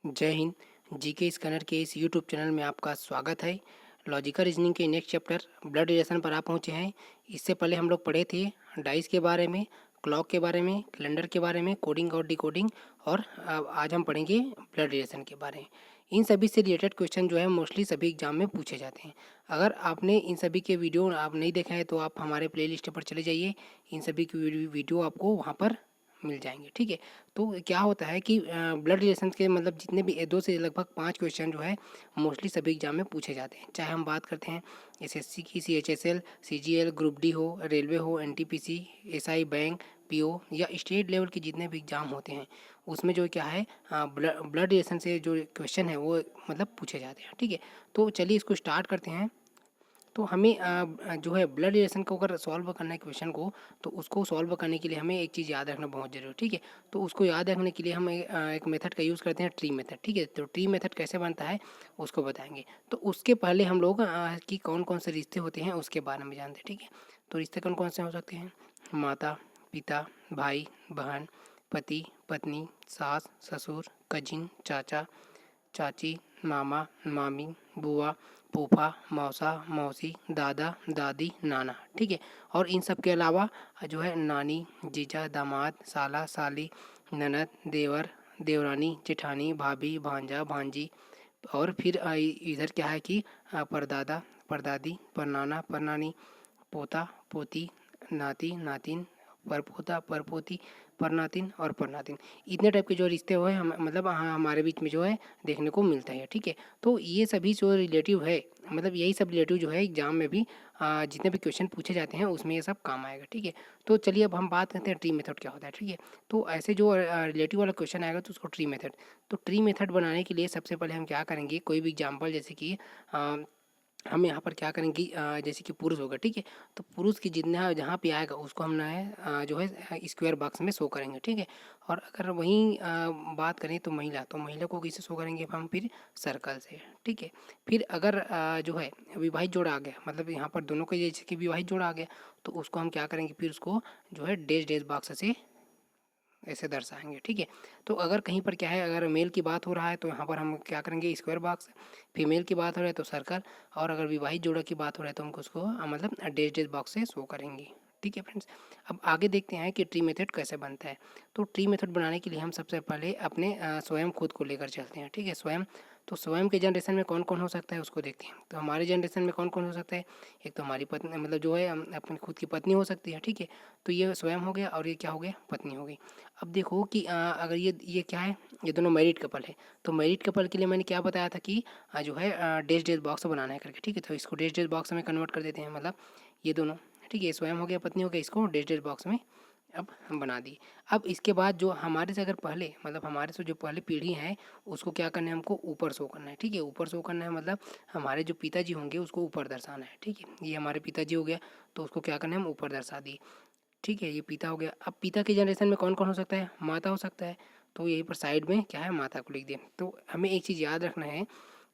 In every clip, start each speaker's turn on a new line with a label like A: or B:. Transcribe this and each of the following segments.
A: जय Hind. GK scanner के इस यूट्यूब चैनल में आपका स्वागत है। लॉजिकल रीजनिंग के नेक्स्ट चैप्टर ब्लड रिलेशन पर आप पहुंचे हैं। इससे पहले हम लोग पढ़े थे डाइस के बारे में, क्लॉक के बारे में, कैलेंडर के बारे में, कोडिंग और डिकोडिंग, और आज हम पढ़ेंगे ब्लड रिलेशन के बारे में। इन सभी से रिलेटेड क्वेश्चन जो है मोस्टली सभी एग्जाम में पूछे जाते हैं। अगर आपने इन सभी के वीडियो आप नहीं देखा है तो आप हमारे प्लेलिस्ट पर चले जाइए, इन सभी की वीडियो आपको वहाँ पर मिल जाएंगे। ठीक है, तो क्या होता है कि ब्लड रिलेशन के मतलब जितने भी 2 से लगभग 5 क्वेश्चन जो है मोस्टली सभी एग्जाम में पूछे जाते हैं। चाहे हम बात करते हैं एसएससी की, सीएचएसएल, सीजीएल, ग्रुप डी हो, रेलवे हो, एनटीपीसी, एसआई, बैंक, पीओ या स्टेट लेवल के जितने भी एग्जाम होते हैं उसमें जो क्या है ब्लड रिलेशन से जो क्वेश्चन है वो मतलब पूछे जाते हैं। ठीक है, तो चलिए इसको स्टार्ट करते हैं। तो हमें जो है ब्लड रिलेशन को अगर सॉल्व करना है क्वेश्चन को, तो उसको सॉल्व करने के लिए हमें एक चीज़ याद रखना बहुत ज़रूरी है। ठीक है, तो उसको याद रखने के लिए हम एक मेथड का यूज़ करते हैं, ट्री मेथड। ठीक है, तो ट्री मेथड कैसे बनता है उसको बताएंगे। तो उसके पहले हम लोग कि कौन कौन से रिश्ते होते हैं उसके बारे में जानते हैं। ठीक है, तो रिश्ते कौन कौन से हो सकते हैं? माता पिता, भाई बहन, पति पत्नी, सास ससुर, कजिन चाचा चाची, मामा मामी, बुआ फूफा, मौसा मौसी, दादा दादी, नाना। ठीक है, और इन सब के अलावा जो है नानी, जीजा, दामाद, साला साली, ननद, देवर देवरानी, जेठानी, भाभी, भांजा भांजी। और फिर इधर क्या है कि परदादा परदादी, परनाना परनानी, पोता पोती, नाती नातिन, परपोता परपोती, परनातिन और परनातिन। इतने टाइप के जो रिश्ते हुए हम मतलब हमारे बीच में जो है देखने को मिलता है। ठीक है, तो ये सभी जो रिलेटिव है मतलब यही सब रिलेटिव जो है एग्जाम में भी जितने भी क्वेश्चन पूछे जाते हैं उसमें ये सब काम आएगा। ठीक है, तो चलिए अब हम बात करते हैं ट्री मेथड क्या होता है। ठीक है, तो ऐसे जो रिलेटिव वाला क्वेश्चन आएगा तो उसको ट्री मेथड। तो ट्री मेथड बनाने के लिए सबसे पहले हम क्या करेंगे, कोई भी एग्जाम्पल जैसे कि हम यहाँ पर क्या करेंगे जैसे कि पुरुष होगा। ठीक है, तो पुरुष की जितना जहाँ पे आएगा उसको हम जो है स्क्वायर बॉक्स में शो करेंगे। ठीक है, और अगर वहीं बात करें तो महिला को किससे शो करेंगे हम? फिर सर्कल से। ठीक है, फिर अगर जो है विवाहित जोड़ा आ गया, मतलब यहाँ पर दोनों के जैसे कि विवाहित जोड़ा आ गया, तो उसको हम क्या करेंगे? फिर उसको जो है डैश डैश बॉक्स से ऐसे दर्शाएंगे। ठीक है, तो अगर कहीं पर क्या है, अगर मेल की बात हो रहा है तो यहाँ पर हम क्या करेंगे? Square box. फीमेल की बात हो रहा है तो सर्कल, और अगर विवाहित जोड़ा की बात हो रहा है तो हम उसको मतलब डैश डैश बॉक्स से शो करेंगे। ठीक है फ्रेंड्स, अब आगे देखते हैं कि ट्री मेथड कैसे बनता है। तो ट्री मेथड बनाने के लिए हम सबसे पहले अपने स्वयं खुद को लेकर चलते हैं। ठीक है, स्वयं, तो स्वयं के जनरेशन में कौन कौन हो सकता है उसको देखते हैं। तो हमारे जनरेशन में कौन कौन हो सकता है? एक तो हमारी पत्नी मतलब जो है अपनी खुद की पत्नी हो सकती है। ठीक है, तो ये स्वयं हो गया, और ये क्या हो गया? पत्नी हो गई। अब देखो कि अगर ये क्या है, ये दोनों मैरिड कपल है, तो मैरिड कपल के लिए मैंने क्या बताया था कि जो है डैश डैश बॉक्स बनाना है करके। ठीक है, तो इसको डैश डैश बॉक्स में कन्वर्ट कर देते हैं, मतलब ये दोनों। ठीक है, स्वयं हो गया, पत्नी हो गया, इसको डैश डैश बॉक्स में अब हम बना दिए। अब इसके बाद जो हमारे से अगर पहले मतलब हमारे से जो पहले पीढ़ी है उसको क्या करना है? हमको ऊपर शो करना है। ठीक है, ऊपर शो करना है मतलब हमारे जो पिताजी होंगे उसको ऊपर दर्शाना है। ठीक है, ये हमारे पिताजी हो गया, तो उसको क्या करना है? हम ऊपर दर्शा दिए। ठीक है, ये पिता हो गया। अब पिता के जनरेशन में कौन कौन हो सकता है? माता हो सकता है, तो यहीं पर साइड में क्या है? माता को लिख दिया। तो हमें एक चीज़ याद रखना है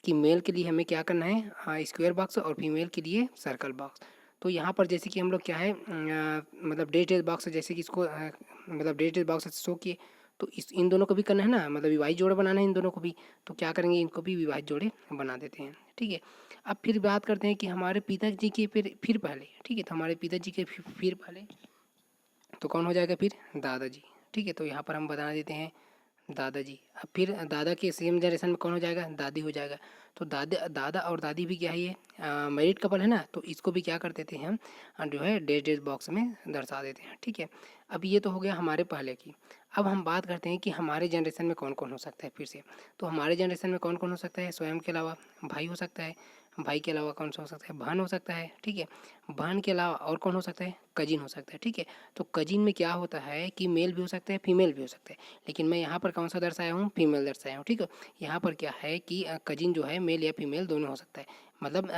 A: कि मेल के लिए हमें क्या करना है? स्क्वायर बॉक्स, और फीमेल के लिए सर्कल बॉक्स। तो यहाँ पर जैसे कि हम लोग क्या है मतलब डैश डैश बॉक्स जैसे कि इसको मतलब डैश डैश बॉक्स से शो किए, तो इस इन दोनों को भी करना है ना, मतलब विवाहित जोड़े बनाना है इन दोनों को भी, तो क्या करेंगे? इनको भी विवाहित जोड़े बना देते हैं। ठीक है, अब फिर बात करते हैं कि हमारे पिताजी के फिर पहले। ठीक है, तो हमारे पिताजी के फिर पहले तो कौन हो जाएगा? फिर दादाजी। ठीक है, तो यहाँ पर हम बता देते हैं दादाजी। अब फिर दादा के सेम जनरेशन में कौन हो जाएगा? दादी हो जाएगा। तो दादा और दादी भी क्या है? ये मैरिड कपल है ना, तो इसको भी क्या कर देते हैं हम जो है डैश डैश बॉक्स में दर्शा देते हैं। ठीक है, अब ये तो हो गया हमारे पहले की। अब हम बात करते हैं कि हमारे जनरेशन में कौन कौन हो सकता है फिर से। तो हमारे जनरेशन में कौन कौन हो सकता है? स्वयं के अलावा भाई हो सकता है, भाई के अलावा कौन सा हो सकता है? बहन हो सकता है। ठीक है, बहन के अलावा और कौन हो सकता है? कजिन हो सकता है। ठीक है, तो कजिन में क्या होता है कि मेल भी हो सकता है, फीमेल भी हो सकता है, लेकिन मैं यहाँ पर कौन सा दर्शाया हूँ? फीमेल दर्शाया हूँ। ठीक है, यहाँ पर क्या है कि कजिन जो है मेल या फीमेल दोनों हो सकता है। मतलब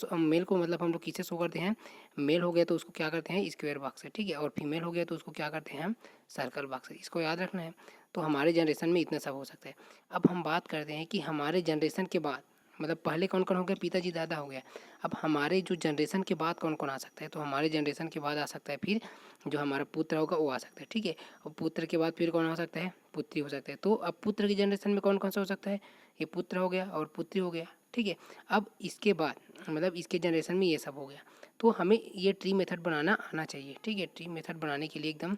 A: मेल को मतलब हम लोग किससे शो करते हैं? मेल हो गया तो उसको क्या करते हैं? स्क्वायर बॉक्स से। ठीक है, और फीमेल हो गया तो उसको क्या करते हैं? हम सर्कल बॉक्स से। इसको याद रखना है। तो हमारे जनरेशन में इतना सब हो सकता है। अब हम बात करते हैं कि हमारे जनरेशन के बाद मतलब पहले कौन कौन हो गया, पिताजी दादा हो गया। अब हमारे जो जनरेशन के बाद कौन कौन आ सकता है, तो हमारे जनरेशन के बाद आ सकता है फिर जो हमारा पुत्र होगा वो आ सकता है, ठीक है। और पुत्र के बाद फिर कौन हो सकता है, पुत्री हो सकता है। तो अब पुत्र की जनरेशन में कौन कौन सा हो सकता है, ये पुत्र हो गया और पुत्री हो गया, ठीक है। अब इसके बाद मतलब इसके जनरेशन में ये सब हो गया। तो हमें ये ट्री मेथड बनाना आना चाहिए, ठीक है। ट्री मेथड बनाने के लिए एकदम,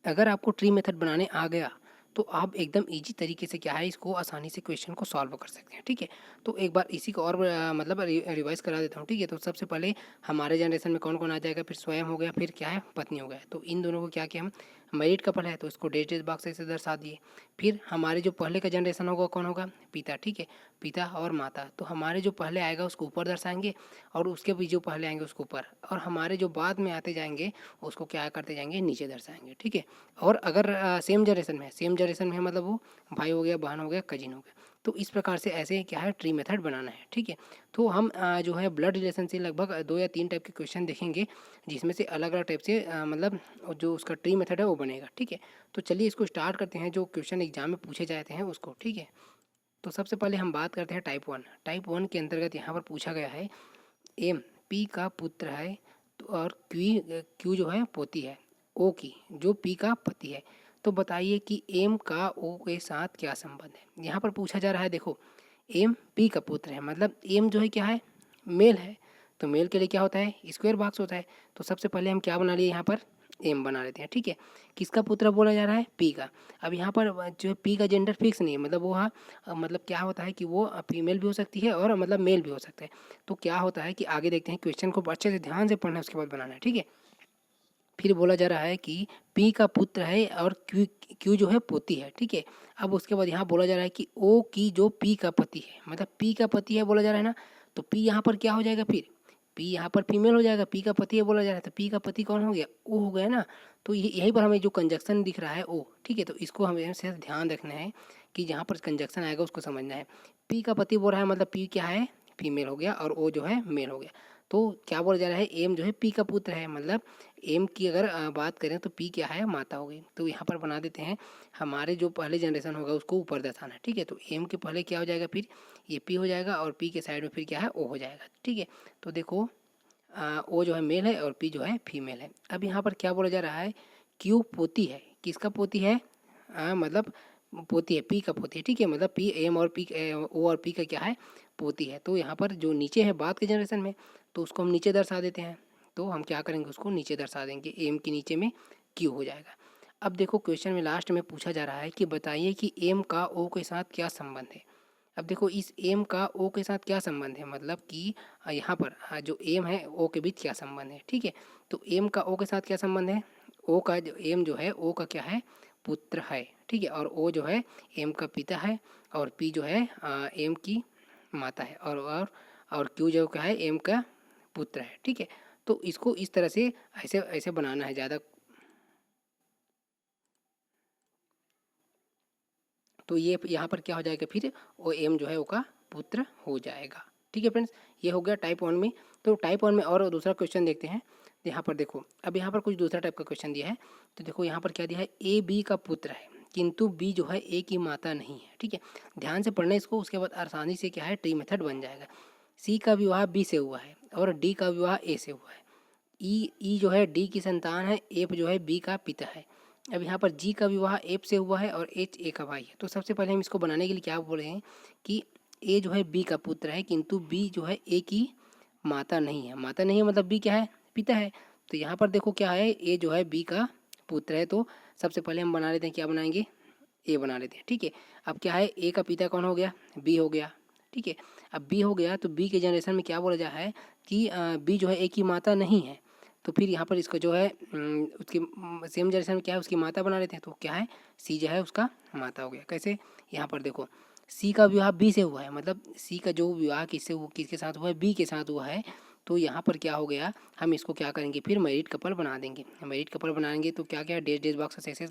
A: अगर आपको ट्री मेथड बनाने आ गया तो आप एकदम इजी तरीके से क्या है इसको आसानी से क्वेश्चन को सॉल्व कर सकते हैं, ठीक है। तो एक बार इसी को और मतलब रिवाइज करा देता हूँ, ठीक है। तो सबसे पहले हमारे जनरेशन में कौन कौन आ जाएगा, फिर स्वयं हो गया, फिर क्या है पत्नी हो गया। तो इन दोनों को क्या किया हम, मैरिड कपल है तो इसको डैश डैश बॉक्स से दर्शा दिए। फिर हमारे जो पहले का जनरेशन होगा कौन होगा, पिता, ठीक है, पिता और माता। तो हमारे जो पहले आएगा उसको ऊपर दर्शाएंगे और उसके भी जो पहले आएंगे उसको ऊपर, और हमारे जो बाद में आते जाएंगे उसको क्या करते जाएंगे, नीचे दर्शाएंगे, ठीक है। और अगर सेम जनरेशन में है, सेम जनरेशन में है मतलब वो भाई हो गया, बहन हो गया, कजिन हो गया। तो इस प्रकार से ऐसे क्या है ट्री मेथड बनाना है, ठीक है। तो हम जो है ब्लड रिलेशन से लगभग 2 या 3 टाइप के क्वेश्चन देखेंगे, जिसमें से अलग अलग टाइप से मतलब जो उसका ट्री मेथड है वो बनेगा, ठीक है। तो चलिए इसको स्टार्ट करते हैं, जो क्वेश्चन एग्जाम में पूछे जाते हैं उसको, ठीक है। तो सबसे पहले हम बात करते हैं टाइप 1। टाइप 1 के अंतर्गत यहाँ पर पूछा गया है, एम पी का पुत्र है तो और क्यू जो है पोती है, ओ की जो पी का पति है। तो बताइए कि एम का ओ के साथ क्या संबंध है। यहाँ पर पूछा जा रहा है, देखो एम पी का पुत्र है मतलब एम जो है क्या है, मेल है। तो मेल के लिए क्या होता है, स्क्वायर बॉक्स होता है। तो सबसे पहले हम क्या बना लिए, यहाँ पर एम बना लेते हैं, ठीक है। किसका पुत्र बोला जा रहा है, पी का। अब यहाँ पर जो है पी का जेंडर फिक्स नहीं है, मतलब वो हाँ मतलब क्या होता है कि वो फीमेल भी हो सकती है और मतलब मेल भी हो सकता है। तो क्या होता है कि आगे देखते हैं, क्वेश्चन को अच्छे से ध्यान से पढ़ना है उसके बाद बनाना है, ठीक है। फिर बोला जा रहा है कि पी का पुत्र है और क्यू क्यू जो है पोती है, ठीक है। अब उसके बाद यहाँ बोला जा रहा है कि ओ की जो पी का पति है, मतलब पी का पति है बोला जा रहा है ना। तो पी यहाँ पर क्या हो जाएगा, फिर पी यहाँ पर फीमेल हो जाएगा, पी का पति है बोला जा रहा है, तो पी का पति कौन हो गया, ओ हो गया ना। तो यहीं पर हमें जो कंजक्शन दिख रहा है ओ, ठीक है। तो इसको हमें से ध्यान रखना है कि जहाँ पर कंजक्शन आएगा उसको समझना है। पी का पति बोल रहा है मतलब पी क्या है, फीमेल हो गया, और ओ जो है मेल हो गया। तो क्या बोला जा रहा है, एम जो है पी का पुत्र है, मतलब एम की अगर बात करें तो पी क्या है, माता हो गई। तो यहाँ पर बना देते हैं, हमारे जो पहले जनरेशन होगा उसको ऊपर दर्शाना है, ठीक है। तो एम के पहले क्या हो जाएगा, फिर ये पी हो जाएगा, और पी के साइड में फिर क्या है, ओ हो जाएगा, ठीक है। तो देखो ओ जो है मेल है और पी जो है फीमेल है। अब यहाँ पर क्या बोला जा रहा है, क्यू पोती है, किसका पोती है, मतलब पोती है, पी का पोती है, ठीक है। मतलब पी एम और पी ओ और पी का क्या है, पोती है। तो यहाँ पर जो नीचे है बाद के जनरेशन में, तो उसको हम नीचे दर्शा देते हैं। तो हम क्या करेंगे, उसको नीचे दर्शा देंगे, एम के नीचे में क्यू हो जाएगा। अब देखो क्वेश्चन में लास्ट में पूछा जा रहा है कि बताइए कि एम का ओ के साथ क्या संबंध है। अब देखो इस एम का ओ के साथ क्या संबंध है, मतलब कि यहाँ पर जो एम है ओ के बीच क्या संबंध है, ठीक है। तो एम का ओ के साथ क्या संबंध है, ओ का जो एम जो है ओ का क्या है, पुत्र है, ठीक है। और ओ जो है एम का पिता है, और पी जो है एम की माता है, और क्यू जो क्या है, एम का पुत्र है, ठीक है। तो इसको इस तरह से ऐसे ऐसे बनाना है ज़्यादा। तो ये यहाँ पर क्या हो जाएगा, फिर ओ एम जो है वो का पुत्र हो जाएगा, ठीक है फ्रेंड्स। ये हो गया टाइप 1 में। तो टाइप 1 में और दूसरा क्वेश्चन देखते हैं। यहाँ पर देखो, अब यहाँ पर कुछ दूसरा टाइप का क्वेश्चन दिया है। तो देखो यहाँ पर क्या दिया है, ए बी का पुत्र है किंतु बी जो है ए की माता नहीं है, ठीक है। ध्यान से पढ़ना इसको, उसके बाद आसानी से क्या है ट्री मेथड बन जाएगा। सी का विवाह बी से हुआ है और डी का विवाह ए से हुआ है। ई जो है डी की संतान है, एफ जो है बी का पिता है। अब यहाँ पर जी का विवाह एफ से हुआ है और एच ए का भाई है। तो सबसे पहले हम इसको बनाने के लिए क्या बोल रहे हैं कि ए जो है बी का पुत्र है किंतु बी जो है ए की माता नहीं है। माता नहीं है मतलब बी क्या है, पिता है। तो यहाँ पर देखो क्या है, ए जो है बी का पुत्र है। तो सबसे पहले हम बना लेते हैं, क्या बनाएंगे, ए बना लेते हैं, ठीक है। अब क्या है, ए का पिता कौन हो गया, बी हो गया, ठीक है। अब बी हो गया तो बी के जनरेशन में क्या बोला जा है कि बी जो है ए की माता नहीं है। तो फिर यहाँ पर इसको जो है उसकी सेम जनरेशन में क्या है, उसकी माता बना लेते हैं। तो क्या है, सी जो है उसका माता हो गया। कैसे, यहाँ पर देखो सी का विवाह बी से हुआ है, मतलब सी का जो विवाह किसके साथ हुआ है, बी के साथ हुआ है। तो यहाँ पर क्या हो गया, हम इसको क्या करेंगे, फिर मैरिड कपल बना देंगे। मैरिड कपल बनाएंगे तो क्या क्या डेज डेज बॉक्स ऐसे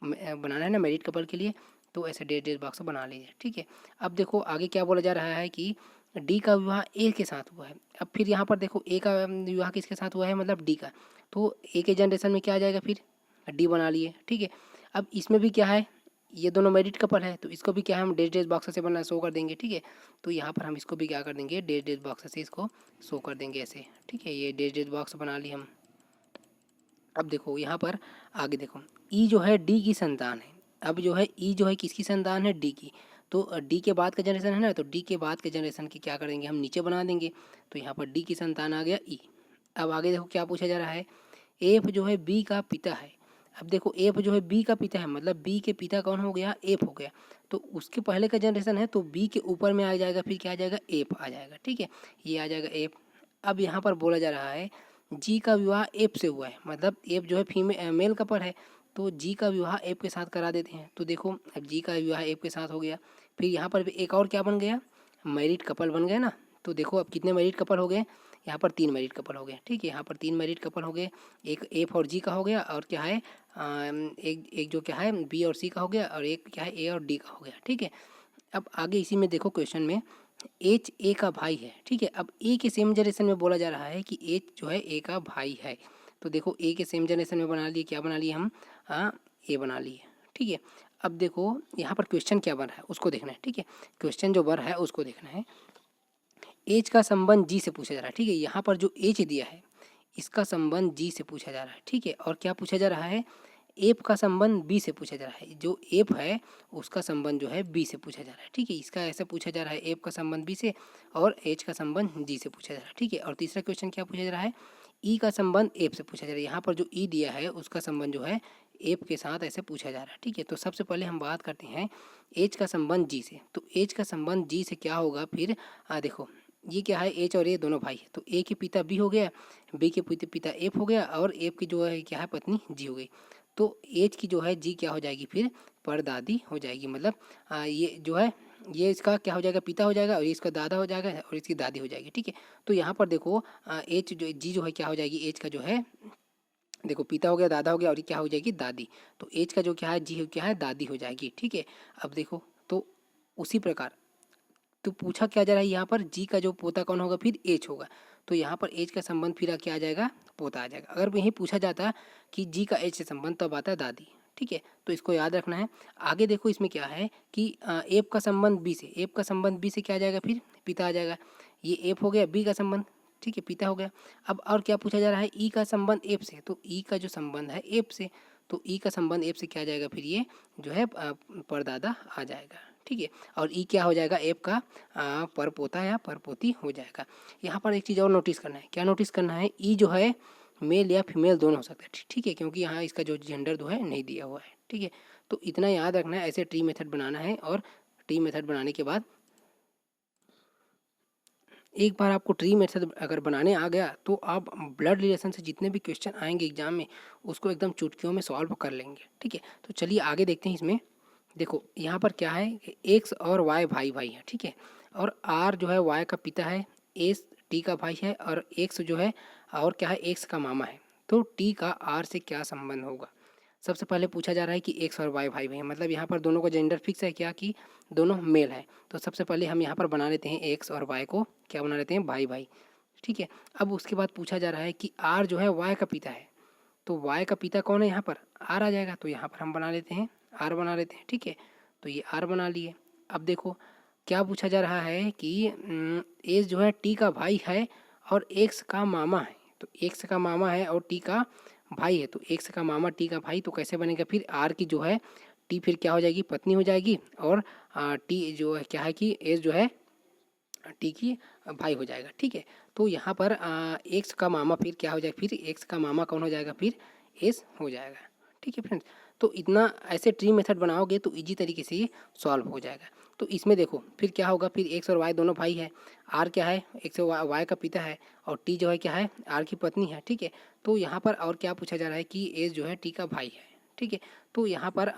A: बनाना है ना मैरिड कपल के लिए। तो ऐसे डेज डेज बॉक्स बना लीजिए, ठीक है। अब देखो आगे क्या बोला जा रहा है कि डी का विवाह ए के साथ हुआ है। अब फिर यहाँ पर देखो ए का विवाह किसके साथ हुआ है, मतलब डी का। तो ए के जनरेशन में क्या आ जाएगा, फिर डी बना लिए, ठीक है। अब इसमें भी क्या है, ये दोनों मैरिड कपल है, तो इसको भी क्या है हम डैश डैश बॉक्स से बना शो कर देंगे, ठीक है। तो यहाँ पर हम इसको भी क्या कर देंगे, डैश डैश बॉक्स से इसको शो कर देंगे ऐसे, ठीक है। ये डैश डैश बॉक्स बना ली हम। अब देखो यहाँ पर आगे देखो, ई जो है डी की संतान है। अब जो है ई जो है किसकी संतान है, डी की। तो डी के बाद का जनरेशन है ना, तो डी के बाद के जनरेशन की क्या करेंगे हम, नीचे बना देंगे। तो यहाँ पर डी की संतान आ गया ई। अब आगे देखो क्या पूछा जा रहा है, एफ जो है बी का पिता है। अब देखो एफ जो है बी का पिता है, मतलब बी के पिता कौन हो गया, एफ हो गया। तो उसके पहले का जनरेशन है, तो बी के ऊपर में आ जाएगा, फिर क्या आ जाएगा, एफ आ जाएगा, ठीक है। ये आ जाएगा एफ। अब यहाँ पर बोला जा रहा है जी का विवाह एफ से हुआ है, मतलब एफ जो है मेल कपल है, तो जी का विवाह एफ के साथ करा देते हैं। तो देखो अब जी का विवाह एफ के साथ हो गया। फिर यहाँ पर एक और क्या बन गया, मैरिड कपल बन गए ना। तो देखो अब कितने मैरिड कपल हो गए, यहाँ पर 3 मैरिड कपल हो गए, ठीक है। यहाँ पर 3 मैरिड कपल हो गए, एक एफ और जी का हो गया, और क्या है एक जो क्या है बी और सी का हो गया, और एक क्या है ए और डी का हो गया, ठीक है। अब आगे इसी में देखो क्वेश्चन में एच ए का भाई है, ठीक है। अब ए के सेम जनरेशन में बोला जा रहा है कि एच जो है ए का भाई है। तो देखो ए के सेम जनरेशन में बना लिए, क्या बना लिए हम, ए बना लिए, ठीक है। अब देखो यहाँ पर क्वेश्चन क्या बन रहा है उसको देखना है, ठीक है। क्वेश्चन जो बन रहा है उसको देखना है। एच का संबंध जी से पूछा जा रहा है, ठीक है। यहाँ पर जो एच दिया है इसका संबंध जी से पूछा जा रहा है, ठीक है। और क्या पूछा जा रहा है, एफ का संबंध बी से पूछा जा रहा है। जो एफ है उसका संबंध जो है बी से पूछा जा रहा है, ठीक है। इसका ऐसा पूछा जा रहा है, एफ का संबंध बी से और एच का संबंध जी से पूछा जा रहा है, ठीक है। और तीसरा क्वेश्चन क्या पूछा जा रहा है, ई का संबंध एफ से पूछा जा रहा है। यहाँ पर जो ई दिया है उसका संबंध जो है एफ के साथ ऐसे पूछा जा रहा है, ठीक है। तो सबसे पहले हम बात करते हैं एच का संबंध जी से। तो एच का संबंध जी से क्या होगा, फिर देखो ये क्या है, एच और ए दोनों भाई है, तो ए के पिता बी हो गया, बी के पिता एफ हो गया, और एफ की जो है क्या है पत्नी जी हो गई। तो एच की जो है जी क्या हो जाएगी, फिर परदादी हो जाएगी। मतलब ये जो है ये इसका क्या हो जाएगा, पिता हो जाएगा, और ये इसका दादा हो जाएगा, और इसकी दादी हो जाएगी, ठीक है। तो यहाँ पर देखो एच जो जी जो है क्या हो जाएगी, एच का जो है देखो पिता हो गया, दादा हो गया, और ये क्या हो जाएगी, दादी। तो एच का जो क्या है जी क्या है, दादी हो जाएगी, ठीक है। अब देखो तो उसी प्रकार तो पूछा क्या जा रहा है यहाँ पर, जी का जो पोता कौन होगा, फिर एच होगा। तो यहाँ पर एच का संबंध फिर क्या आ जाएगा, पोता आ जाएगा। अगर यही पूछा जाता कि जी का एच से संबंध, तब आता है दादी, ठीक है। तो इसको याद रखना है। आगे देखो इसमें क्या है कि एफ का संबंध बी से, एफ का संबंध बी से क्या आ जाएगा, फिर पिता आ जाएगा। ये एफ हो गया, बी का संबंध, ठीक है, पिता हो गया। अब और क्या पूछा जा रहा है, ई का संबंध एफ से, तो ई का जो संबंध है एफ से, तो ई का संबंध एफ से क्या आ जाएगा, फिर ये जो है परदादा आ जाएगा, ठीक है। और ई क्या हो जाएगा, एफ का परपोता या परपोती हो जाएगा। यहाँ पर एक चीज़ और नोटिस करना है, क्या नोटिस करना है, ई जो है मेल या फीमेल दोनों हो सकता है, ठीक है, क्योंकि यहाँ इसका जो जेंडर जो है नहीं दिया हुआ है, ठीक है। तो इतना याद रखना है, ऐसे ट्री मेथड बनाना है। और ट्री मेथड बनाने के बाद एक बार आपको ट्री मेथड अगर बनाने आ गया, तो आप ब्लड रिलेशन से जितने भी क्वेश्चन आएंगे एग्जाम में उसको एकदम चुटकियों में सॉल्व कर लेंगे, ठीक है। तो चलिए आगे देखते हैं। इसमें देखो यहाँ पर क्या है, एक्स और वाई भाई भाई है, ठीक है। और आर जो है वाई का पिता है, एस टी का भाई है, और एक्स जो है और क्या है, एक्स का मामा है। तो टी का आर से क्या संबंध होगा। सबसे पहले पूछा जा रहा है कि एक्स और वाई भाई भाई हैं, मतलब यहाँ पर दोनों का जेंडर फिक्स है क्या, कि दोनों मेल है। तो सबसे पहले हम यहाँ पर बना लेते हैं एक्स और वाई को क्या बना लेते हैं, भाई भाई, ठीक है। अब उसके बाद पूछा जा रहा है कि आर जो है वाई का पिता है, तो वाई का पिता कौन है, यहाँ पर आर आ जाएगा। तो यहाँ पर हम बना लेते हैं आर बना लेते हैं, ठीक है। तो ये आर बना लिए। अब देखो क्या पूछा जा रहा है कि एस जो है टी का भाई है और एक्स का मामा है। तो एक्स का मामा है और टी का भाई है, तो एक्स का मामा टी का भाई, तो कैसे बनेगा, फिर आर की जो है टी फिर क्या हो जाएगी, पत्नी हो जाएगी, और टी जो है क्या है कि एस जो है टी की भाई हो जाएगा, ठीक है। तो यहाँ पर एक्स का मामा फिर क्या हो जाएगा, फिर एक्स का मामा कौन हो जाएगा, फिर एस हो जाएगा, ठीक है फ्रेंड्स। तो इतना ऐसे ट्री मेथड बनाओगे तो इजी तरीके से ये सॉल्व हो जाएगा। तो इसमें देखो फिर क्या होगा, फिर एक्स और वाई दोनों भाई है, आर क्या है, एक्स और वाई का पिता है, और टी जो है क्या है, आर की पत्नी है, ठीक है। तो यहाँ पर और क्या पूछा जा रहा है कि एस जो है टी का भाई है, ठीक है। तो यहाँ पर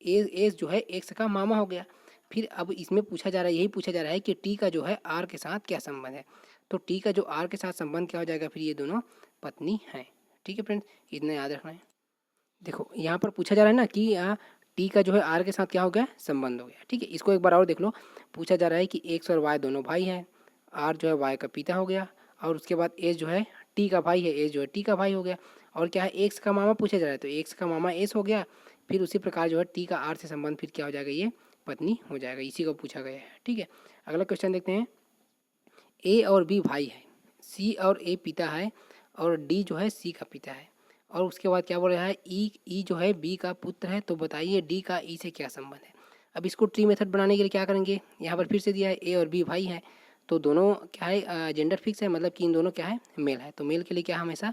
A: एस जो है एक्स का मामा हो गया। फिर अब इसमें पूछा जा रहा है, यही पूछा जा रहा है कि टी का जो है आर के साथ क्या संबंध है। तो टी का जो आर के साथ संबंध क्या हो जाएगा, फिर ये दोनों पत्नी हैं, ठीक है फ्रेंड्स, इतना याद रखना है। देखो यहाँ पर पूछा जा रहा है ना कि टी का जो है आर के साथ क्या हो गया, संबंध हो गया, ठीक है। इसको एक बार और देख लो। पूछा जा रहा है कि एक्स और वाई दोनों भाई हैं, आर जो है वाई का पिता हो गया, और उसके बाद एस जो है टी का भाई है, एस जो है टी का भाई हो गया, और क्या है एक्स का मामा पूछा जा रहा है, तो एक्स का मामा एस हो गया, फिर उसी प्रकार जो है टी का आर से संबंध फिर क्या हो जाएगा, ये पत्नी हो जाएगा। इसी को पूछा गया है। ठीक है, अगला क्वेश्चन देखते हैं। ए और बी भाई है, सी और ए पिता है, और डी जो है सी का पिता है, और उसके बाद क्या बोल रहा है, ई जो है बी का पुत्र है, तो बताइए डी का ई से क्या संबंध है। अब इसको ट्री मेथड बनाने के लिए क्या करेंगे, यहाँ पर फिर से दिया है ए और बी भाई है, तो दोनों क्या है, जेंडर फिक्स है, मतलब कि इन दोनों क्या है, मेल है। तो मेल के लिए क्या हमेशा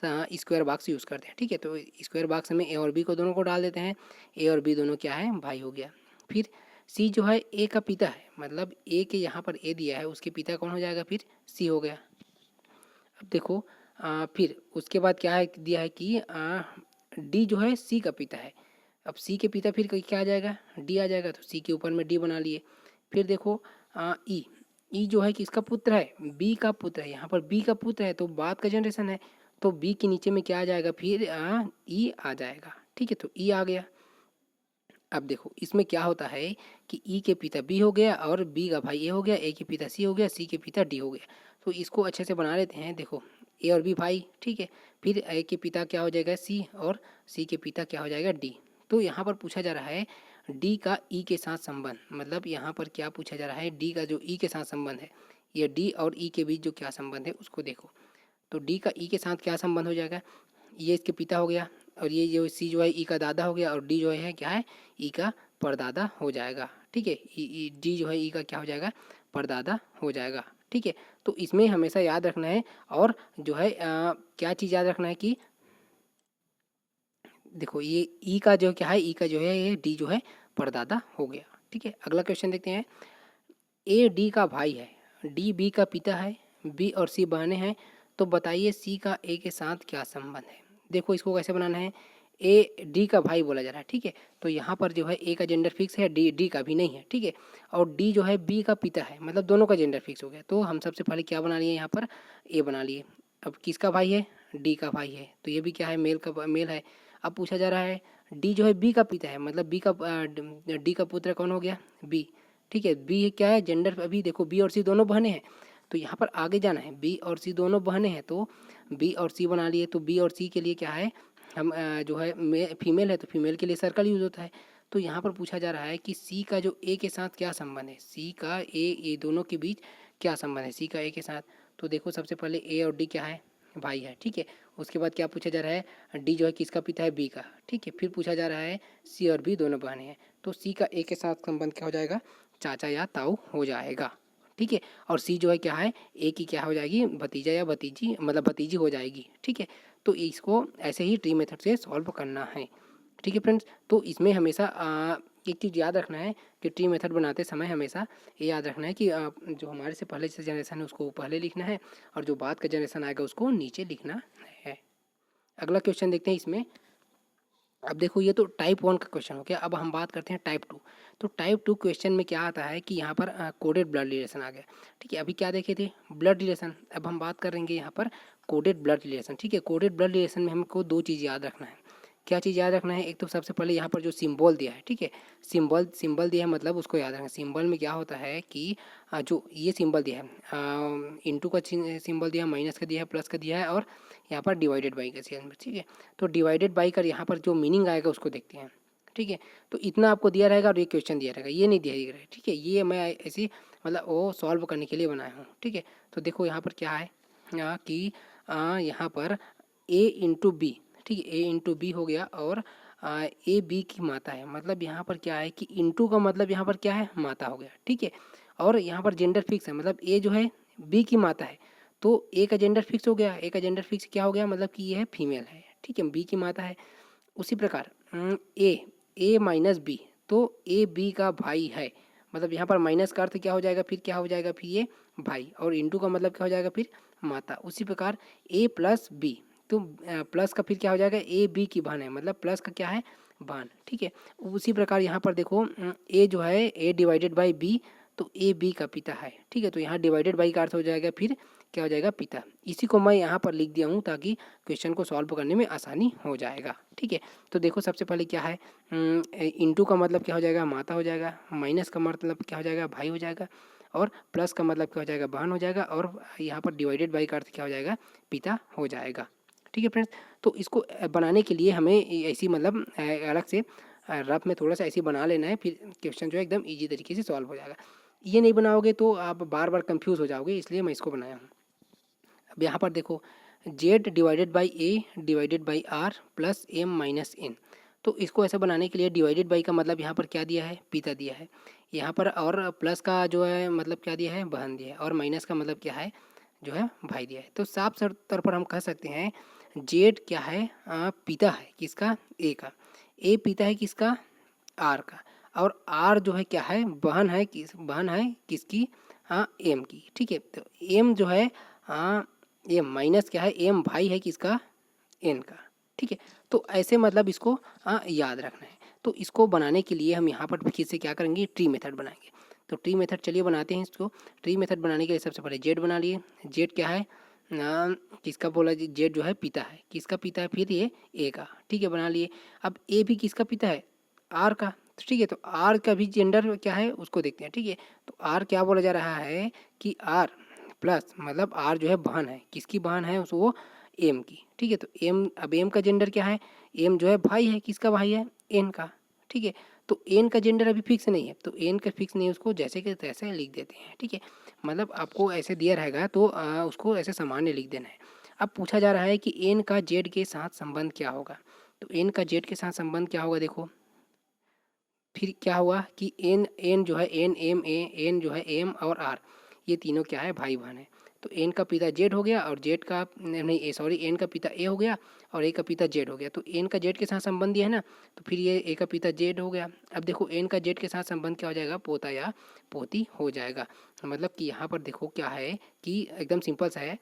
A: स्क्वायर बॉक्स यूज़ करते हैं। ठीक है, तो स्क्वायर बॉक्स में ए और बी को दोनों को डाल देते हैं, ए और बी दोनों क्या है, भाई हो गया। फिर सी जो है ए का पिता है, मतलब ए के यहाँ पर ए दिया है, उसके पिता कौन हो जाएगा, फिर सी हो गया। अब देखो फिर उसके बाद क्या है दिया है कि डी जो है सी का पिता है। अब सी के पिता फिर क्या आ जाएगा, डी आ जाएगा, तो सी के ऊपर में डी बना लिए। फिर देखो ई जो है किसका पुत्र है, बी का पुत्र है, यहाँ पर बी का पुत्र है, तो बाद का जनरेशन है, तो बी के नीचे में क्या आ जाएगा, फिर ई आ जाएगा। ठीक है, तो ई आ गया। अब देखो इसमें क्या होता है कि ई के पिता बी हो गया, और बी का भाई ए हो गया, ए के पिता सी हो गया, सी के पिता डी हो गया। तो इसको अच्छे से बना लेते हैं। देखो ए और बी भाई, ठीक है, फिर ए के पिता क्या हो जाएगा, सी, और सी के पिता क्या हो जाएगा, डी। तो यहाँ पर पूछा जा रहा है डी का ई के साथ संबंध, मतलब यहाँ पर क्या पूछा जा रहा है, डी का जो ई के साथ संबंध है, ये डी और ई के बीच जो क्या संबंध है उसको देखो। तो डी का ई के साथ क्या संबंध हो जाएगा, ये इसके पिता हो गया, और ये जो सी जो है ई का दादा हो गया, और डी जो है क्या है, ई का परदादा हो जाएगा। ठीक है, डी जो है ई का क्या हो जाएगा, परदादा हो जाएगा। ठीक है, तो इसमें हमेशा याद रखना है, और जो है क्या चीज़ याद रखना है कि देखो ये ई का जो क्या है, ई का जो है ये डी जो है परदादा हो गया। ठीक है, अगला क्वेश्चन देखते हैं। ए डी का भाई है, डी बी का पिता है, बी और सी बहनें हैं, तो बताइए सी का ए के साथ क्या संबंध है। देखो इसको कैसे बनाना है, ए डी का भाई बोला जा रहा है। ठीक है, तो यहाँ पर जो है ए का जेंडर फिक्स है, डी डी का भी नहीं है। ठीक है, और डी जो है बी का पिता है, मतलब दोनों का जेंडर फिक्स हो गया। तो हम सबसे पहले क्या बना लिए, यहाँ पर ए बना लिए। अब किसका भाई है, डी का भाई है, तो ये भी क्या है, मेल का मेल है। अब पूछा जा रहा है डी जो है बी का पिता है, मतलब बी का डी का पुत्र कौन हो गया, बी। ठीक है, बी क्या है, जेंडर अभी देखो बी और सी दोनों बहनें हैं, तो यहाँ पर आगे जाना है, बी और सी दोनों बहनें हैं, तो बी और सी बना लिए। तो बी और सी के लिए क्या है, हम जो है फीमेल है, तो फीमेल के लिए सर्कल यूज होता है। तो यहाँ पर पूछा जा रहा है कि सी का जो ए के साथ क्या संबंध है, सी का ए, ये दोनों के बीच क्या संबंध है, सी का ए के साथ। तो देखो सबसे पहले ए और डी क्या है, भाई है। ठीक है, उसके बाद क्या पूछा जा रहा है, डी जो है किसका पिता है, बी का। ठीक है, फिर पूछा जा रहा है सी और बी दोनों बहनें हैं, तो सी का ए के साथ संबंध क्या हो जाएगा, चाचा या ताऊ हो जाएगा। ठीक है, और सी जो है क्या है, ए की क्या हो जाएगी, भतीजा या भतीजी, मतलब भतीजी हो जाएगी। ठीक है, तो इसको ऐसे ही ट्री मेथड से सॉल्व करना है। ठीक है फ्रेंड्स, तो इसमें हमेशा एक चीज़ याद रखना है कि ट्री मेथड बनाते समय हमेशा ये याद रखना है कि जो हमारे से पहले से जनरेशन है उसको पहले लिखना है, और जो बाद का जनरेशन आएगा उसको नीचे लिखना है। अगला क्वेश्चन देखते हैं इसमें। अब देखो ये तो टाइप 1 का क्वेश्चन हो गया, अब हम बात करते हैं टाइप 2। तो टाइप 2 क्वेश्चन में क्या आता है कि यहाँ पर कोडेड ब्लड रिलेशन आ गया। ठीक है, अभी क्या देखे थे, ब्लड रिलेशन, अब हम बात करेंगे यहाँ पर कोडेड ब्लड रिलेशन। ठीक है, कोडेड ब्लड रिलेशन में हमको दो चीज़ याद रखना है। क्या चीज़ याद रखना है, एक तो सबसे पहले यहाँ पर जो सिंबल दिया है, ठीक है, सिंबल दिया है, मतलब उसको याद रखना। सिंबल में क्या होता है कि जो ये सिंबल दिया है, इंटू का सिंबल दिया है, माइनस का दिया है, प्लस का दिया है, और यहाँ पर डिवाइडेड बाई का सिंबल। ठीक है, तो डिवाइडेड बाई कर यहाँ पर जो मीनिंग आएगा उसको देखते हैं। ठीक है, तो इतना आपको दिया रहेगा, और ये क्वेश्चन दिया रहेगा, ये नहीं दिया रहेगा। ठीक है, ये मैं ऐसी मतलब वो सॉल्व करने के लिए बनाया हूँ। ठीक है, तो देखो यहाँ पर क्या है कि यहाँ पर ए इंटू बी, ठीक है, ए इंटू बी हो गया, और ए बी की माता है, मतलब यहाँ पर क्या है कि इंटू का मतलब यहाँ पर क्या है, माता हो गया। ठीक है, और यहाँ पर जेंडर फिक्स है, मतलब ए जो है बी की माता है, तो ए का जेंडर फिक्स हो गया, ए का जेंडर फिक्स क्या हो गया, मतलब कि ये है फीमेल है। ठीक है, बी की माता है। उसी प्रकार ए माइनस बी, तो ए बी का भाई है, मतलब यहाँ पर माइनस का अर्थ क्या हो जाएगा, फिर क्या हो जाएगा, फिर ये भाई, और इंटू का मतलब क्या हो जाएगा, फिर माता। उसी प्रकार ए प्लस बी, तो प्लस का फिर क्या हो जाएगा, ए बी की बहन है, मतलब प्लस का क्या है, बहन। ठीक है, उसी प्रकार यहाँ पर देखो ए जो है ए डिवाइडेड बाई बी, तो ए बी का पिता है। ठीक है, तो यहाँ डिवाइडेड बाई का अर्थ हो जाएगा फिर क्या हो जाएगा, पिता। इसी को मैं यहाँ पर लिख दिया हूँ ताकि क्वेश्चन को सॉल्व करने में आसानी हो जाएगा। ठीक है, तो देखो सबसे पहले क्या है, इंटू का मतलब क्या हो जाएगा, माता हो जाएगा, माइनस का मतलब क्या हो जाएगा, भाई हो जाएगा, और प्लस का मतलब क्या हो जाएगा, बहन हो जाएगा, और यहाँ पर डिवाइडेड बाई का अर्थ क्या हो जाएगा, पिता हो जाएगा। ठीक है फ्रेंड्स। तो इसको बनाने के लिए हमें ऐसी मतलब अलग से रफ में थोड़ा सा ऐसे बना लेना है, फिर क्वेश्चन जो है एकदम ईजी तरीके से सॉल्व हो जाएगा। ये नहीं बनाओगे तो आप बार बार कंफ्यूज हो जाओगे, इसलिए मैं इसको बनाया हूँ। अब यहाँ पर देखो Z divided by A divided by R plus M minus N. तो इसको ऐसा बनाने के लिए डिवाइडेड बाई का मतलब यहाँ पर क्या दिया है, पिता दिया है। यहाँ पर और प्लस का जो है मतलब क्या दिया है, बहन दिया है। और माइनस का मतलब क्या है, जो है भाई दिया है। तो साफ तौर पर हम कह सकते हैं जेड क्या है, पिता है किसका, ए का। ए पिता है किसका, आर का। और आर जो है क्या है, बहन है किसकी, एम की। ठीक है, तो एम जो है एम माइनस क्या है, एम भाई है किसका, एन का। ठीक है, तो ऐसे मतलब इसको याद रखना है। तो इसको बनाने के लिए हम यहाँ पर फिर से क्या करेंगे, ट्री मेथड बनाएंगे। तो ट्री मेथड चलिए बनाते हैं इसको। ट्री मेथड बनाने के लिए सबसे पहले जेड बना लिए। जेड क्या है, किसका बोला जी, जेड जो है पिता है किसका, पिता है फिर ये ए का। ठीक है, बना लिए। अब ए भी किसका पिता है, आर का। तो ठीक है, तो आर का भी जेंडर क्या है उसको देखते हैं। ठीक है, तो आर क्या बोला जा रहा है कि आर प्लस मतलब आर जो है बहन है किसकी, बहन है उसको एम की। ठीक है, तो एम, अब एम का जेंडर क्या है, एम जो है भाई है किसका, भाई है एन का। ठीक है, तो एन का जेंडर अभी फिक्स नहीं है, तो एन का फिक्स नहीं है, उसको जैसे के तैसे लिख देते हैं। ठीक है, मतलब आपको ऐसे दिया रहेगा तो उसको ऐसे सामान्य लिख देना है। अब पूछा जा रहा है कि एन का जेड के साथ संबंध क्या होगा। तो एन का जेड के साथ संबंध क्या होगा, देखो फिर क्या हुआ कि एन एन जो है एन एम ए एन जो है एम और आर, ये तीनों क्या है, भाई बहन है। तो एन का पिता जेड हो गया और जेड का नहीं ए सॉरी एन का पिता ए हो गया और ए का पिता जेड हो गया। तो एन का जेड के साथ संबंध है ना, तो फिर ये ए का पिता जेड हो गया। अब देखो एन का जेड के साथ संबंध क्या हो जाएगा, पोता या पोती हो जाएगा। मतलब कि यहाँ पर देखो क्या है कि एकदम सिंपल सा है।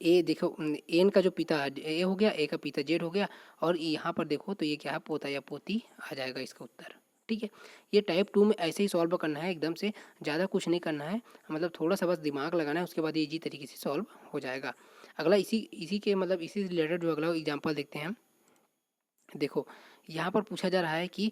A: ए देखो एन का जो पिता ए हो गया, ए का पिता जेड हो गया, और यहाँ पर देखो तो ये क्या है, पोता या पोती आ जाएगा इसका उत्तर। ठीक है, ये टाइप 2 में ऐसे ही सॉल्व करना है, एकदम से ज़्यादा कुछ नहीं करना है, मतलब थोड़ा सा बस दिमाग लगाना है, उसके बाद ये इजी तरीके से सॉल्व हो जाएगा। अगला इसी इसी के मतलब इसी से रिलेटेड जो अगला एग्जाम्पल देखते हैं हम। देखो यहाँ पर पूछा जा रहा है कि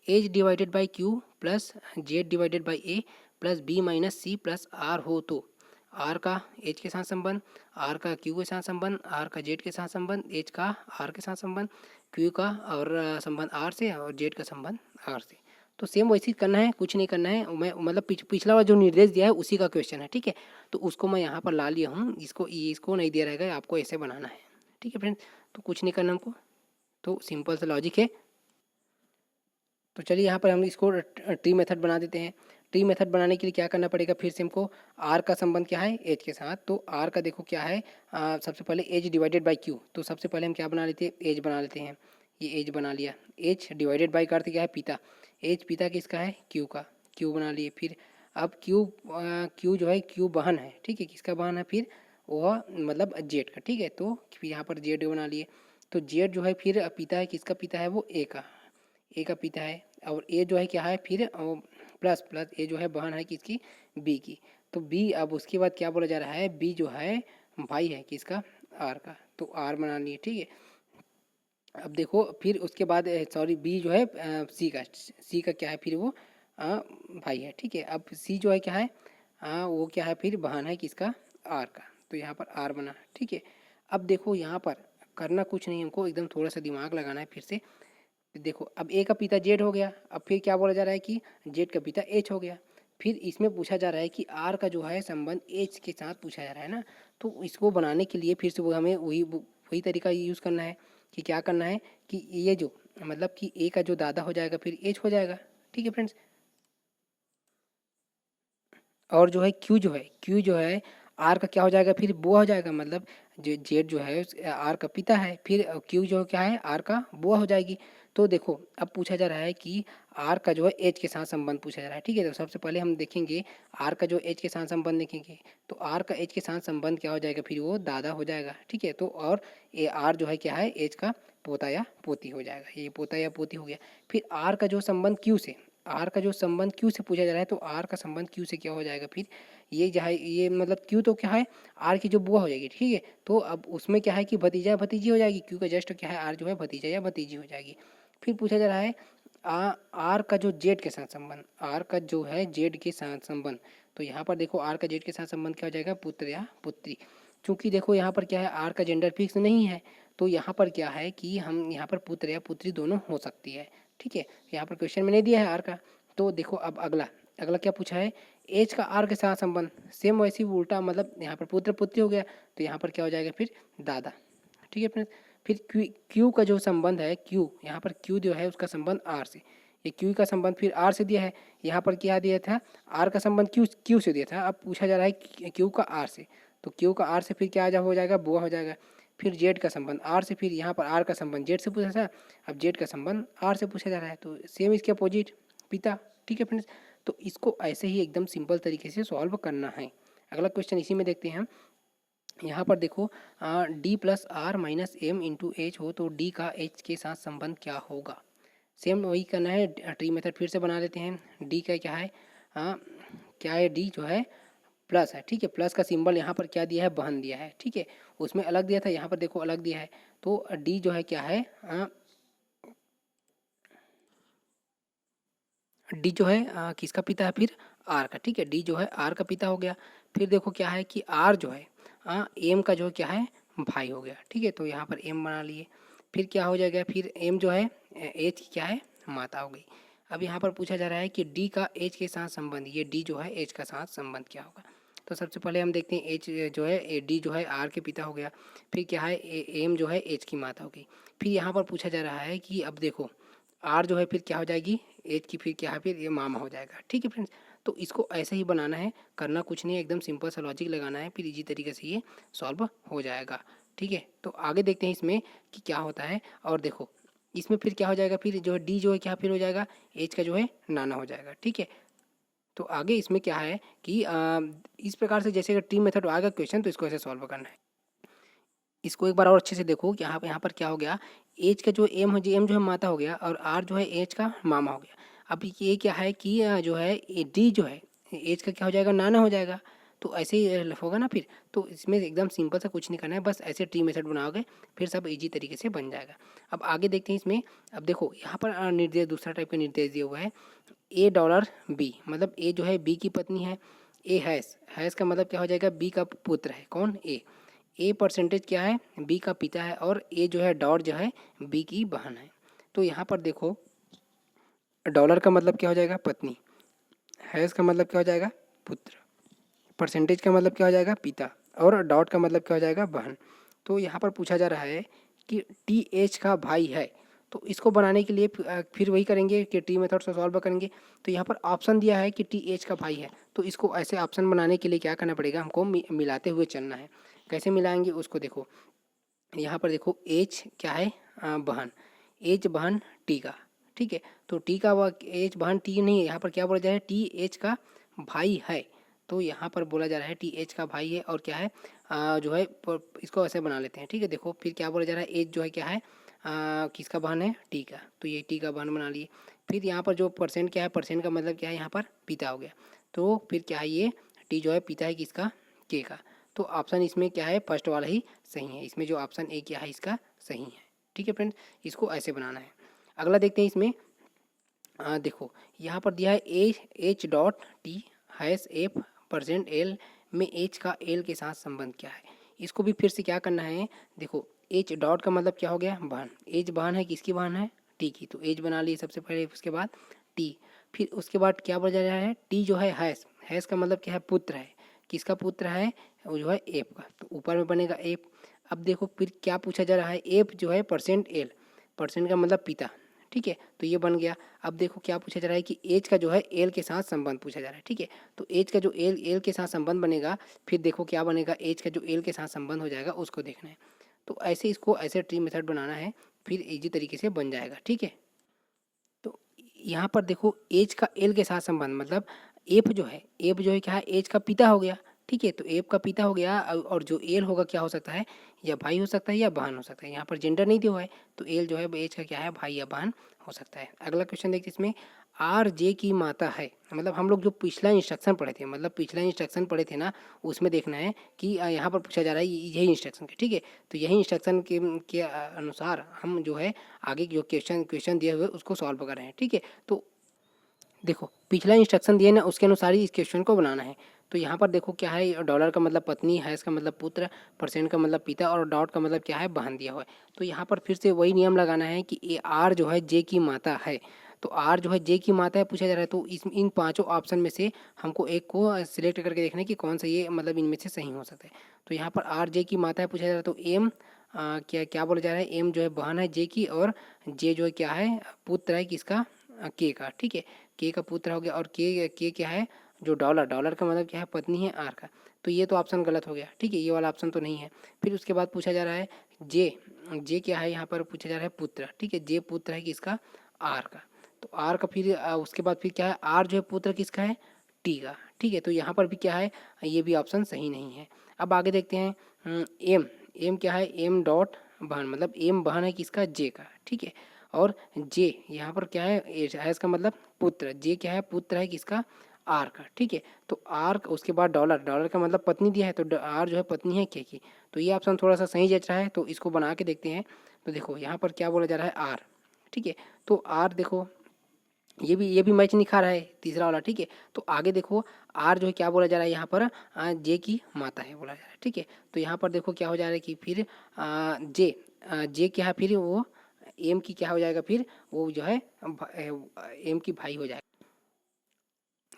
A: H divided by Q plus Z divided by A plus B minus C plus R हो तो आर का एच के साथ संबंध, आर का क्यू के साथ संबंध, आर का जेड के साथ संबंध, एच का आर के साथ संबंध, क्यू का और संबंध आर से और जेड का संबंध आर से। तो सेम वैसे ही करना है, कुछ नहीं करना है। मैं मतलब पिछला वाला जो निर्देश दिया है उसी का क्वेश्चन है। ठीक है, तो उसको मैं यहाँ पर ला लिया हूँ, इसको नहीं दिया रहेगा, आपको ऐसे बनाना है। ठीक है फ्रेंड्स, तो कुछ नहीं करना हमको, तो सिंपल सा लॉजिक है। तो चलिए यहाँ पर हम इसको ट्री मेथड बना देते हैं। ट्री मेथड बनाने के लिए क्या करना पड़ेगा, फिर से हमको आर का संबंध क्या है, एच के साथ। तो आर का देखो क्या है, सबसे पहले एच डिवाइडेड बाई क्यू। तो सबसे पहले हम क्या बना लेते हैं, एच बना लेते हैं। ये एच बना लिया। एच डिवाइडेड बाई का अर्थ क्या है, पिता। एच पिता किसका है, क्यू का। क्यू बना लिए। फिर अब क्यू जो है, क्यू बहन है। ठीक है, किसका बहन है, फिर वह मतलब जेड का। ठीक है, तो फिर यहाँ पर जेड बना लिए। तो जेड जो है फिर पिता है किसका, पिता है वो ए का, ए का पिता है। और ए जो है क्या है फिर प्लस प्लस ए जो है बहन है किसकी, बी की। तो बी, अब उसके बाद क्या बोला जा रहा है, बी जो है भाई है किसका, आर का। तो आर बना लिए। ठीक है, अब देखो फिर उसके बाद सॉरी बी जो है सी का क्या है, फिर वो भाई है। ठीक है, अब सी जो है क्या है, वो क्या है, फिर बहन है किसका, आर का। तो यहाँ पर आर बना। ठीक है, अब देखो यहाँ पर करना कुछ नहीं, हमको एकदम थोड़ा सा दिमाग लगाना है फिर से। देखो अब ए का पिता जेड हो गया, अब फिर क्या बोला जा रहा है कि जेड का पिता एच हो गया। फिर इसमें पूछा जा रहा है कि आर का जो है संबंध एच के साथ पूछा जा रहा है ना, तो इसको बनाने के लिए फिर से वो हमें वही वही तरीका यूज़ करना है कि क्या करना है कि ये जो मतलब कि ए का जो दादा हो जाएगा फिर एच हो जाएगा। ठीक है फ्रेंड्स, और जो है क्यू जो है आर का क्या हो जाएगा, फिर बुआ हो जाएगा। मतलब जो जेड जो है आर का पिता है, फिर क्यू जो क्या है आर का बुआ हो जाएगी। तो देखो अब पूछा जा रहा है कि आर का जो है एच के साथ संबंध पूछा जा रहा है। ठीक है, तो सबसे पहले हम देखेंगे आर का जो एच के साथ संबंध देखेंगे। तो आर का एच के साथ संबंध क्या हो जाएगा, फिर वो दादा हो जाएगा। ठीक है, तो और ए आर जो है क्या है, एच का पोता या पोती हो जाएगा। ये पोता या पोती हो गया। फिर आर का जो संबंध क्यू से, आर का जो संबंध क्यू से पूछा जा रहा है, तो आर का संबंध क्यू से क्या हो जाएगा, फिर ये जो है ये मतलब क्यू तो क्या है आर की जो बुआ हो जाएगी। ठीक है, तो अब उसमें क्या है कि भतीजा भतीजी हो जाएगी। क्यू का जस्ट क्या है आर जो है भतीजा या भतीजी हो जाएगी। फिर पूछा जा रहा है आर का जो जेड के साथ संबंध, आर का जो है जेड के साथ संबंध। तो यहाँ पर देखो आर का जेड के साथ संबंध क्या हो जाएगा, पुत्र या पुत्री। चूँकि देखो यहाँ पर क्या है, आर का जेंडर फिक्स नहीं है, तो यहाँ पर क्या है कि हम यहाँ पर पुत्र या पुत्री दोनों हो सकती है। ठीक है, यहाँ पर क्वेश्चन में नहीं दिया है आर का। तो देखो अब अगला अगला क्या पूछा है, एज का आर के साथ संबंध। सेम वैसे ही उल्टा, मतलब यहाँ पर पुत्र पुत्री हो गया, तो यहाँ पर क्या हो जाएगा फिर दादा। ठीक है फ्रेंड्स, फिर क्यू का जो संबंध है, क्यू यहाँ पर क्यू जो है उसका संबंध आर से, ये क्यू का संबंध फिर आर से दिया है। यहाँ पर क्या दिया था, आर का संबंध क्यू से दिया था, अब पूछा जा रहा है क्यू का आर से, तो क्यू का आर से फिर क्या हो जाएगा, बुआ हो जाएगा। फिर जेड का संबंध आर से, फिर यहाँ पर आर का संबंध जेड से पूछा था, अब जेड का संबंध आर से पूछा जा रहा है, तो सेम इसके अपोजिट पिता। ठीक है फ्रेंड्स, तो इसको ऐसे ही एकदम सिंपल तरीके से सॉल्व करना है। अगला क्वेश्चन इसी में देखते हैं हम। यहाँ पर देखो D plus R minus M into H हो तो डी का एच के साथ संबंध क्या होगा। सेम वही करना है, ट्री मेथड फिर से बना लेते हैं। डी का क्या है, क्या है, डी जो है प्लस है। ठीक है, प्लस का सिंबल यहाँ पर क्या दिया है, बहन दिया है। ठीक है, उसमें अलग दिया था, यहाँ पर देखो अलग दिया है, तो डी जो है क्या है, डी जो है किसका पिता है, फिर आर का। ठीक है, डी जो है आर का पिता हो गया। फिर देखो क्या है कि आर जो है एम का जो क्या है, भाई हो गया। ठीक है, तो यहाँ पर एम बना लिए। फिर क्या हो जाएगा, फिर एम जो है एच की क्या है, माता हो गई। अब यहाँ पर पूछा जा रहा है कि डी का एच के साथ संबंध, ये डी जो है एच का साथ संबंध क्या होगा। तो सबसे पहले हम देखते हैं, एच जो है डी जो है आर के पिता हो गया। फिर क्या है, एम जो है एच की माता हो गई। फिर यहाँ पर पूछा जा रहा है कि अब देखो आर जो है फिर क्या हो जाएगी, एच की फिर क्या है, फिर ये मामा हो जाएगा। ठीक है फ्रेंड्स, तो इसको ऐसे ही बनाना है, करना कुछ नहीं है, एकदम सिंपल सा लॉजिक लगाना है, फिर इजी तरीके से ये सॉल्व हो जाएगा। ठीक है, तो आगे देखते हैं इसमें कि क्या होता है। और देखो इसमें फिर क्या हो जाएगा, फिर जो है डी जो है क्या फिर हो जाएगा, एच का जो है नाना हो जाएगा। ठीक है, तो आगे इसमें क्या है कि इस प्रकार से जैसे अगर टी मेथड आएगा क्वेश्चन, तो इसको ऐसे सॉल्व करना है। इसको एक बार और अच्छे से देखो कि यहाँ पर क्या हो गया, एच का जो एम जो है माता हो गया, और आर जो है एच का मामा हो गया। अब ये क्या है कि जो है डी जो है एच का क्या हो जाएगा, नाना हो जाएगा। तो ऐसे ही होगा ना फिर। तो इसमें एकदम सिंपल सा कुछ नहीं करना है, बस ऐसे ट्री मेथड बनाओगे फिर सब इजी तरीके से बन जाएगा। अब आगे देखते हैं इसमें। अब देखो यहाँ पर निर्देश, दूसरा टाइप का निर्देश दिया हुआ है, ए डॉलर बी, मतलब ए जो है बी की पत्नी है। ए हैस का मतलब क्या हो जाएगा, बी का पुत्र है। कौन, ए परसेंटेज क्या है, बी का पिता है, और ए जो है डॉट जो है बी की बहन है। तो यहाँ पर देखो डॉलर का मतलब क्या हो जाएगा, पत्नी। हैज़ का मतलब क्या हो जाएगा, पुत्र। परसेंटेज का मतलब क्या हो जाएगा, पिता। और डॉट का मतलब क्या हो जाएगा, बहन। तो यहाँ पर पूछा जा रहा है कि टी एच का भाई है, तो इसको बनाने के लिए फिर वही करेंगे कि टी मेथड से सॉल्व करेंगे। तो यहाँ पर ऑप्शन दिया है कि टी एच का भाई है, तो इसको ऐसे ऑप्शन बनाने के लिए क्या करना पड़ेगा, हमको मिलाते हुए चलना है। कैसे मिलाएंगे उसको देखो, यहाँ पर देखो एच क्या है, बहन, एच बहन टी का। ठीक है, तो टी का एच बहन टी नहीं है, यहाँ पर क्या बोला जा रहा है, टी एच का भाई है। तो यहाँ पर बोला जा रहा है टी एच का भाई है, और क्या है जो है इसको ऐसे बना लेते हैं। ठीक है, देखो फिर क्या बोला जा रहा है, एच जो है क्या है, किसका बहन है, टी का, तो ये टी का बहन बना लिए। फिर यहाँ पर जो परसेंट क्या है, परसेंट का मतलब क्या है, यहाँ पर पिता हो गया। तो फिर क्या है, ये टी जो है पिता है किसका, के का। तो ऑप्शन इसमें क्या है, फर्स्ट वाला ही सही है, इसमें जो ऑप्शन ए क्या है इसका सही है। ठीक है फ्रेंड्स, इसको ऐसे बनाना है। अगला देखते हैं इसमें। देखो यहाँ पर दिया है H dot T hash F percent L में एच का एल के साथ संबंध क्या है। इसको भी फिर से क्या करना है, देखो एच डॉट का मतलब क्या हो गया, बहन। एच बहन है, किसकी बहन है, टी की, तो एच बना ली सबसे पहले, उसके बाद टी। फिर उसके बाद क्या बोला जा रहा है, टी जो है हैश, हैश का मतलब क्या है, पुत्र है। किसका पुत्र है, वो जो है एफ का, तो ऊपर में बनेगा एफ। अब देखो फिर क्या पूछा जा रहा है, एफ जो है परसेंट एल, परसेंट का मतलब पिता। ठीक है, तो ये बन गया। अब देखो क्या पूछा जा रहा है कि एच का जो है एल के साथ संबंध पूछा जा रहा है। ठीक है, तो एच का जो एल के साथ संबंध बनेगा, फिर देखो क्या बनेगा, एच का जो एल के साथ संबंध हो जाएगा उसको देखना है। तो ऐसे इसको ऐसे ट्री मेथड बनाना है, फिर इजी तरीके से बन जाएगा। ठीक है, तो यहाँ पर देखो एच का एल के साथ संबंध मतलब एफ जो है, एफ जो है क्या है, एच का पिता हो गया। ठीक है, तो एफ का पिता हो गया, और जो एल होगा क्या हो सकता है, या भाई हो सकता है या बहन हो सकता है। यहाँ पर जेंडर नहीं दिया हुआ है, तो एल जो है एच का क्या है, भाई या बहन हो सकता है। अगला क्वेश्चन देखते इसमें, आर जे की माता है, मतलब हम लोग जो पिछला इंस्ट्रक्शन पढ़े थे, मतलब पिछला इंस्ट्रक्शन पढ़े थे ना, उसमें देखना है कि यहाँ पर पूछा जा रहा है यही इंस्ट्रक्शन के। ठीक है, तो यही इंस्ट्रक्शन के अनुसार हम जो है आगे जो क्वेश्चन दिए हुए उसको सॉल्व कर रहे हैं। ठीक है, तो देखो पिछला इंस्ट्रक्शन दिए ना, उसके अनुसार ही इस क्वेश्चन को बनाना है। तो यहाँ पर देखो क्या है, डॉलर का मतलब पत्नी, हैश का मतलब पुत्र, परसेंट का मतलब पिता और डॉट का मतलब क्या है, बहन दिया हुआ है। तो यहाँ पर फिर से वही नियम लगाना है कि ए आर जो है जे की माता है, तो आर जो है जे की माता है पूछा जा रहा है, तो इस इन पांचों ऑप्शन में से हमको एक को सिलेक्ट करके देखना है कि कौन सा ये मतलब इनमें से सही हो सकता है। तो यहाँ पर आर जे की माता है पूछा जा रहा है, तो एम क्या क्या बोला जा रहा है, एम जो है बहन है जे की, और जे जो है क्या है, पुत्र है किसका, के का, ठीक है, के का पुत्र हो गया, और के क्या है, जो डॉलर, डॉलर का मतलब क्या है, पत्नी है आर का। तो ये तो ऑप्शन गलत हो गया, ठीक है, ये वाला ऑप्शन तो नहीं है। फिर उसके बाद पूछा जा रहा है जे, जे क्या है, यहाँ पर पूछा जा रहा है पुत्र, ठीक है, जे पुत्र है किसका, आर का। तो आर का फिर उसके बाद फिर क्या है, आर जो है पुत्र किसका है, टी का, ठीक है। तो यहाँ पर भी क्या है, ये भी ऑप्शन सही नहीं है। अब आगे देखते हैं एम, एम क्या है, एम डॉट बहन, मतलब एम बहन है किसका, जे का, ठीक है। और जे यहाँ पर क्या है, इसका मतलब पुत्र, जे क्या है, पुत्र है किसका, आर का, ठीक है। तो आर, उसके बाद डॉलर, डॉलर का मतलब पत्नी दिया है, तो आर जो है पत्नी है के की। तो ये ऑप्शन थोड़ा सा सही जच रहा है, तो इसको बना के देखते हैं। तो देखो यहाँ पर क्या बोला जा रहा है, आर, ठीक है। तो आर देखो ये भी मैच नहीं खा रहा है तीसरा वाला, ठीक है। तो आगे देखो आर जो है क्या बोला जा रहा है यहाँ पर, जे की माता है बोला जा रहा है, ठीक है। तो यहाँ पर देखो क्या हो जा रहा है कि फिर जे, जे क्या है, फिर वो एम की क्या हो जाएगा, फिर वो जो है एम की भाई हो जाएगा।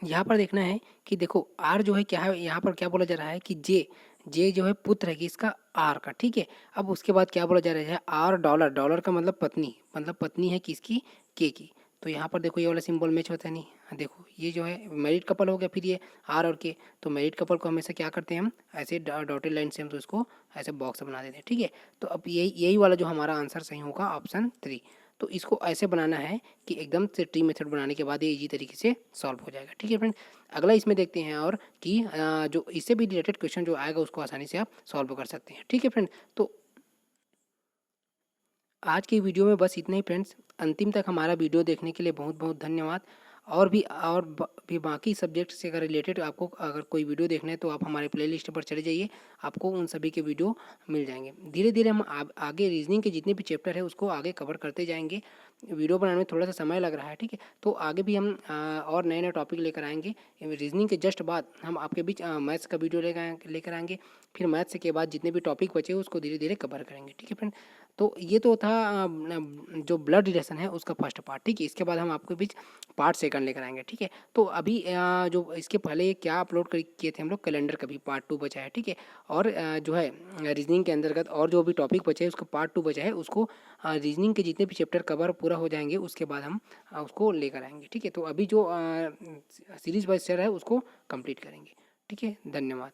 A: यहाँ पर देखना है कि देखो आर जो है क्या है, यहाँ पर क्या बोला जा रहा है कि जे, जे जो है पुत्र है किसका, आर का, ठीक है। अब उसके बाद क्या बोला जा रहा है, आर डॉलर, डॉलर का मतलब पत्नी, मतलब पत्नी है किसकी, के की। तो यहाँ पर देखो ये वाला सिंबल मैच होता है नहीं, हाँ, देखो ये जो है मैरिड कपल हो गया, फिर ये आर और के। तो मैरिड कपल को हमेशा क्या करते हैं हम, ऐसे डॉटेड लाइन से हम तो इसको ऐसे बॉक्स बना देते हैं, ठीक है। तो अब यही वाला जो हमारा आंसर सही होगा ऑप्शन 3। तो इसको ऐसे बनाना है कि एकदम से ट्री मेथड बनाने के बाद ये इजी तरीके से सॉल्व हो जाएगा, ठीक है फ्रेंड। अगला इसमें देखते हैं और कि जो इससे भी रिलेटेड क्वेश्चन जो आएगा उसको आसानी से आप सॉल्व कर सकते हैं, ठीक है फ्रेंड। तो आज की वीडियो में बस इतना ही फ्रेंड्स। अंतिम तक हमारा वीडियो देखने के लिए बहुत बहुत धन्यवाद। और भी बाकी सब्जेक्ट से अगर रिलेटेड आपको अगर कोई वीडियो देखना है तो आप हमारे प्लेलिस्ट पर चले जाइए, आपको उन सभी के वीडियो मिल जाएंगे। धीरे धीरे हम आगे रीजनिंग के जितने भी चैप्टर है उसको आगे कवर करते जाएंगे। वीडियो बनाने में थोड़ा सा समय लग रहा है, ठीक है। तो आगे भी हम और नए नए टॉपिक लेकर आएंगे। रीजनिंग के जस्ट बाद हम आपके बीच मैथ्स का वीडियो लेकर आएंगे। फिर मैथ्स के बाद जितने भी टॉपिक बचे उसको धीरे धीरे कवर करेंगे, ठीक है फ्रेंड। तो ये तो था जो ब्लड रिलेशन है उसका फर्स्ट पार्ट, ठीक है। इसके बाद हम आपके बीच पार्ट सेकंड लेकर आएंगे, ठीक है। तो अभी जो इसके पहले क्या अपलोड किए थे हम लोग, कैलेंडर का भी पार्ट 2 बचा है, ठीक है। और जो है रीजनिंग के अंतर्गत और जो भी टॉपिक बचे हैं उसका पार्ट 2 बचा है, उसको रीजनिंग के जितने भी चैप्टर कवर पूरा हो जाएंगे उसके बाद हम उसको लेकर आएंगे, ठीक है। तो अभी जो सीरीज वाइज चल रहा है उसको कंप्लीट करेंगे, ठीक है। धन्यवाद।